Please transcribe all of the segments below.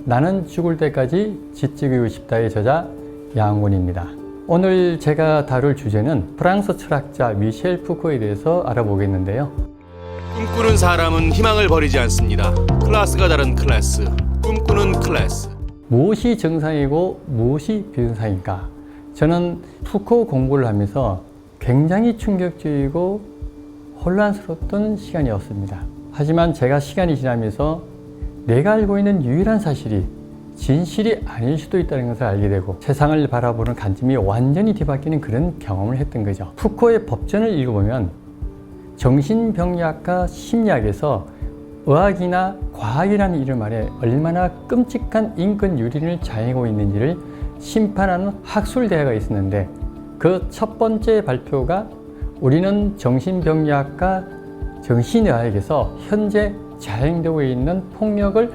나는 죽을 때까지 지치고 싶다의 저자 양훈입니다. 오늘 제가 다룰 주제는 프랑스 철학자 미셸 푸코에 대해서 알아보겠는데요. 꿈꾸는 사람은 희망을 버리지 않습니다. 클래스가 다른 클래스, 꿈꾸는 클래스. 무엇이 정상이고 무엇이 비정상인가? 저는 푸코 공부를 하면서 굉장히 충격적이고 혼란스러웠던 시간이었습니다. 하지만 제가 시간이 지나면서 내가 알고 있는 유일한 사실이 진실이 아닐 수도 있다는 것을 알게 되고 세상을 바라보는 관점이 완전히 뒤바뀌는 그런 경험을 했던 거죠. 푸코의 법전을 읽어보면 정신병리학과 심리학에서 의학이나 과학이라는 이름 아래 얼마나 끔찍한 인권 유린을 자행하고 있는지를 심판하는 학술대회가 있었는데 그 첫 번째 발표가 우리는 정신병리학과 정신의학에서 현재 자행되고 있는 폭력을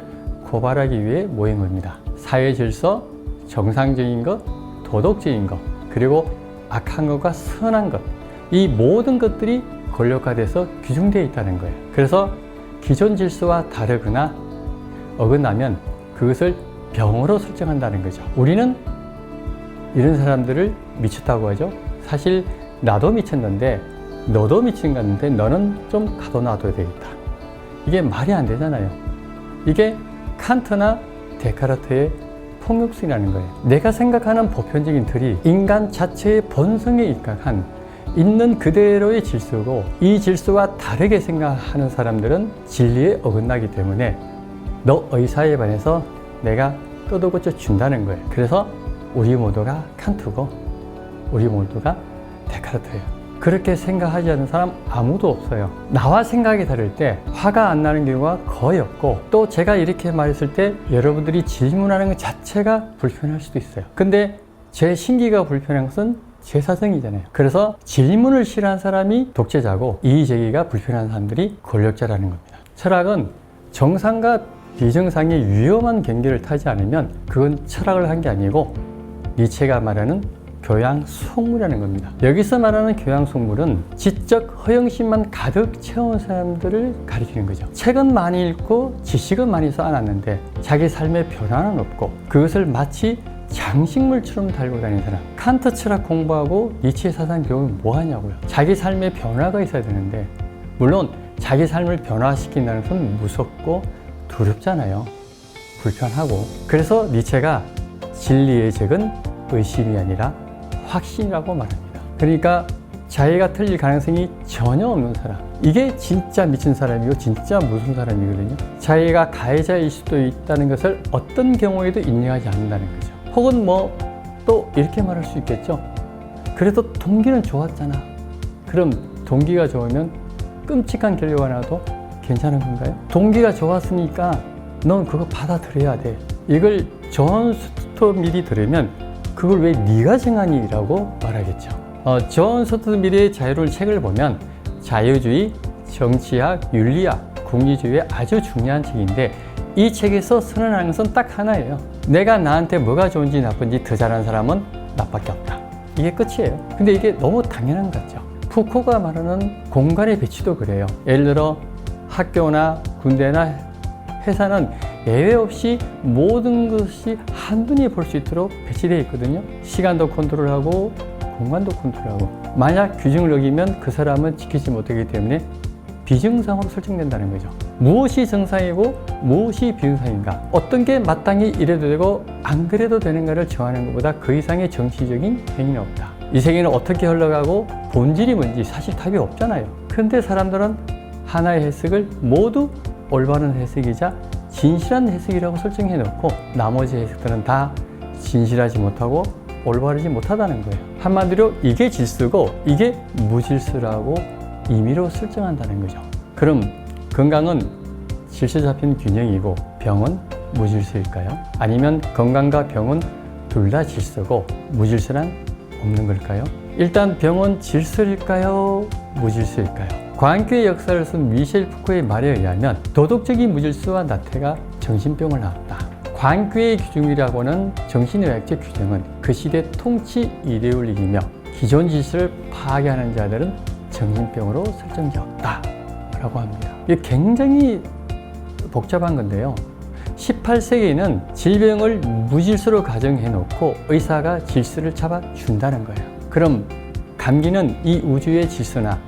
고발하기 위해 모인 겁니다. 사회 질서, 정상적인 것, 도덕적인 것, 그리고 악한 것과 선한 것, 이 모든 것들이 권력화돼서 규정되어 있다는 거예요. 그래서 기존 질서와 다르거나 어긋나면 그것을 병으로 설정한다는 거죠. 우리는 이런 사람들을 미쳤다고 하죠. 사실 나도 미쳤는데 너도 미친 것 같은데 너는 좀 가둬놔둬야 되겠다. 이게 말이 안 되잖아요. 이게 칸트나 데카르트의 폭력성이라는 거예요. 내가 생각하는 보편적인 틀이 인간 자체의 본성에 입각한 있는 그대로의 질서고 이 질서와 다르게 생각하는 사람들은 진리에 어긋나기 때문에 너 의사에 반해서 내가 뜯어고쳐 준다는 거예요. 그래서 우리 모두가 칸트고 우리 모두가 데카르트예요. 그렇게 생각하지 않는 사람 아무도 없어요. 나와 생각이 다를 때 화가 안 나는 경우가 거의 없고 또 제가 이렇게 말했을 때 여러분들이 질문하는 것 자체가 불편할 수도 있어요. 근데 제 신기가 불편한 것은 제 사정이잖아요. 그래서 질문을 싫어하는 사람이 독재자고 이의제기가 불편한 사람들이 권력자라는 겁니다. 철학은 정상과 비정상의 위험한 경계를 타지 않으면 그건 철학을 한 게 아니고 니체가 말하는 교양 속물이라는 겁니다. 여기서 말하는 교양 속물은 지적 허영심만 가득 채운 사람들을 가리키는 거죠. 책은 많이 읽고 지식은 많이 쌓아놨는데 자기 삶의 변화는 없고 그것을 마치 장식물처럼 달고 다니는 사람. 칸트 철학 공부하고 니체 사상 배우면 뭐 하냐고요. 자기 삶의 변화가 있어야 되는데 물론 자기 삶을 변화시킨다는 것은 무섭고 두렵잖아요. 불편하고. 그래서 니체가 진리의 적은 의심이 아니라 확신이라고 말합니다. 그러니까 자기가 틀릴 가능성이 전혀 없는 사람, 이게 진짜 미친 사람이고 진짜 무슨 사람이거든요. 자기가 가해자일 수도 있다는 것을 어떤 경우에도 인정하지 않는다는 거죠. 혹은 뭐 또 이렇게 말할 수 있겠죠. 그래도 동기는 좋았잖아. 그럼 동기가 좋으면 끔찍한 결과가 나도 괜찮은 건가요? 동기가 좋았으니까 넌 그거 받아들여야 돼. 이걸 존 스튜어트 밀이 들으면 그걸 왜 네가 정하니? 라고 말하겠죠. 존 스튜어트 밀의 자유를 책을 보면 자유주의, 정치학, 윤리학, 궁리주의의 아주 중요한 책인데 이 책에서 선언하는 것은 딱 하나예요. 내가 나한테 뭐가 좋은지 나쁜지 더 잘하는 사람은 나밖에 없다. 이게 끝이에요. 근데 이게 너무 당연한 것 같죠. 푸코가 말하는 공간의 배치도 그래요. 예를 들어 학교나 군대나 회사는 예외 없이 모든 것이 한눈에 볼 수 있도록 배치되어 있거든요. 시간도 컨트롤하고 공간도 컨트롤하고 만약 규정을 어기면 그 사람은 지키지 못하기 때문에 비정상으로 설정된다는 거죠. 무엇이 정상이고 무엇이 비정상인가, 어떤 게 마땅히 이래도 되고 안 그래도 되는가를 정하는 것보다 그 이상의 정치적인 행위는 없다. 이 세계는 어떻게 흘러가고 본질이 뭔지 사실 답이 없잖아요. 그런데 사람들은 하나의 해석을 모두 올바른 해석이자 진실한 해석이라고 설정해 놓고 나머지 해석들은 다 진실하지 못하고 올바르지 못하다는 거예요. 한마디로 이게 질서고 이게 무질서라고 임의로 설정한다는 거죠. 그럼 건강은 질서 잡힌 균형이고 병은 무질서일까요? 아니면 건강과 병은 둘 다 질서고 무질서란 없는 걸까요? 일단 병은 질서일까요? 무질서일까요? 과학교의 역사를 쓴 미셸 푸코의 말에 의하면 도덕적인 무질서와 나태가 정신병을 낳았다. 과학교의 규정이라고는 정신의학적 규정은 그 시대 통치 이데올리기며 기존 질서를 파괴하는 자들은 정신병으로 설정되었다 라고 합니다. 이게 굉장히 복잡한 건데요. 18세기에는 질병을 무질서로 가정해 놓고 의사가 질서를 잡아준다는 거예요. 그럼 감기는 이 우주의 질서나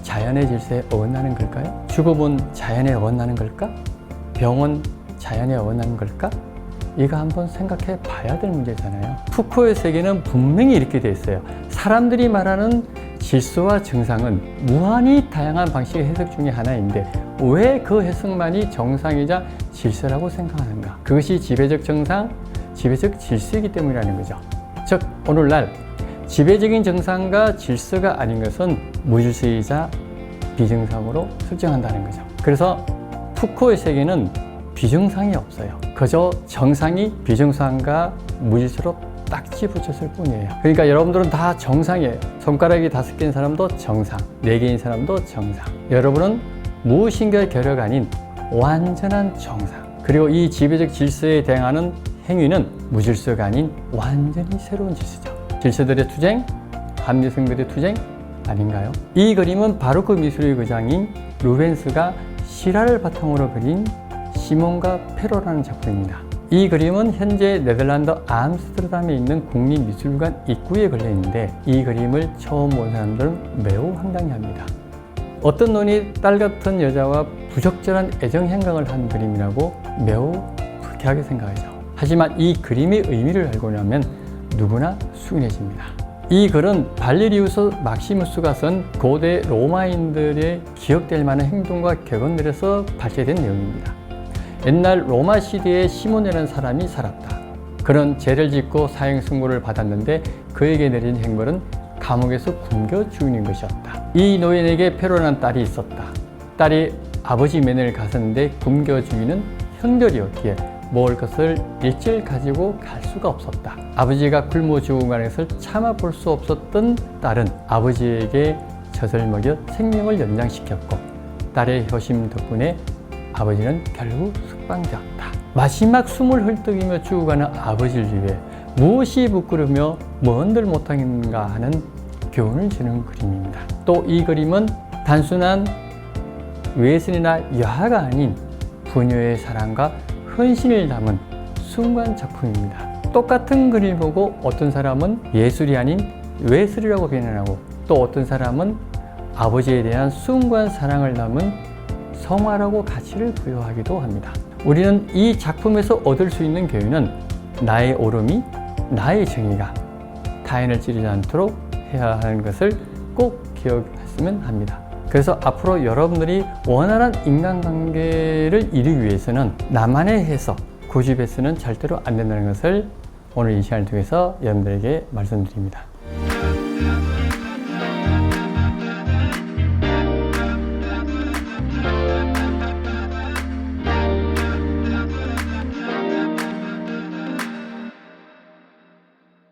자연의 질서에 어긋나는 걸까요? 죽음은 자연에 어긋나는 걸까? 병은 자연에 어긋나는 걸까? 이거 한번 생각해 봐야 될 문제잖아요. 푸코의 세계는 분명히 이렇게 돼 있어요. 사람들이 말하는 질서와 정상은 무한히 다양한 방식의 해석 중에 하나인데 왜 그 해석만이 정상이자 질서라고 생각하는가? 그것이 지배적 정상, 지배적 질서이기 때문이라는 거죠. 즉 오늘날 지배적인 정상과 질서가 아닌 것은 무질서이자 비정상으로 설정한다는 거죠. 그래서 푸코의 세계는 비정상이 없어요. 그저 정상이 비정상과 무질서로 딱지 붙였을 뿐이에요. 그러니까 여러분들은 다 정상이에요. 손가락이 5개인 사람도 정상, 4개인 사람도 정상. 여러분은 무엇인가의 결여가 아닌 완전한 정상. 그리고 이 지배적 질서에 대항하는 행위는 무질서가 아닌 완전히 새로운 질서죠. 질서들의 투쟁, 합리성들의 투쟁 아닌가요? 이 그림은 바로크 미술의 거장인 루벤스가 실화를 바탕으로 그린 시몬과 페로라는 작품입니다. 이 그림은 현재 네덜란드 암스테르담에 있는 국립미술관 입구에 걸려 있는데 이 그림을 처음 본 사람들은 매우 황당해합니다. 어떤 놈이 딸 같은 여자와 부적절한 애정 행각을 한 그림이라고 매우 불쾌하게 생각하죠. 하지만 이 그림의 의미를 알고 나면 누구나 숙연해집니다. 이 글은 발레리우스 막시무스가 쓴 고대 로마인들의 기억될 만한 행동과 격언들에서 발제된 내용입니다. 옛날 로마 시대에 시몬이라는 사람이 살았다. 그는 죄를 짓고 사형 선고를 받았는데 그에게 내린 형벌은 감옥에서 굶겨 죽이는 것이었다. 이 노인에게 페로라는 딸이 있었다. 딸이 아버지 면회를 갔었는데 굶겨 죽이는 형벌이었기에 먹을 것을 일주일 가지고 갈 수가 없었다. 아버지가 굶어 죽어가는 것을 참아볼 수 없었던 딸은 아버지에게 젖을 먹여 생명을 연장시켰고 딸의 효심 덕분에 아버지는 결국 숙방되었다. 마지막 숨을 헐떡이며 죽어가는 아버지를 위해 무엇이 부끄러우며 뭔들 못하겠는가 하는 교훈을 주는 그림입니다. 또 이 그림은 단순한 외선이나 여하가 아닌 부녀의 사랑과 헌신을 담은 숭고한 작품입니다. 똑같은 그림을 보고 어떤 사람은 예술이 아닌 외술이라고 비난하고 또 어떤 사람은 아버지에 대한 숭고한 사랑을 담은 성화라고 가치를 부여하기도 합니다. 우리는 이 작품에서 얻을 수 있는 교훈은 나의 옳음이, 나의 정의가 타인을 찌르지 않도록 해야 하는 것을 꼭 기억했으면 합니다. 그래서 앞으로 여러분들이 원활한 인간관계를 이루기 위해서는 나만의 해석, 고집해서는 절대로 안 된다는 것을 오늘 이 시간을 통해서 여러분들에게 말씀드립니다.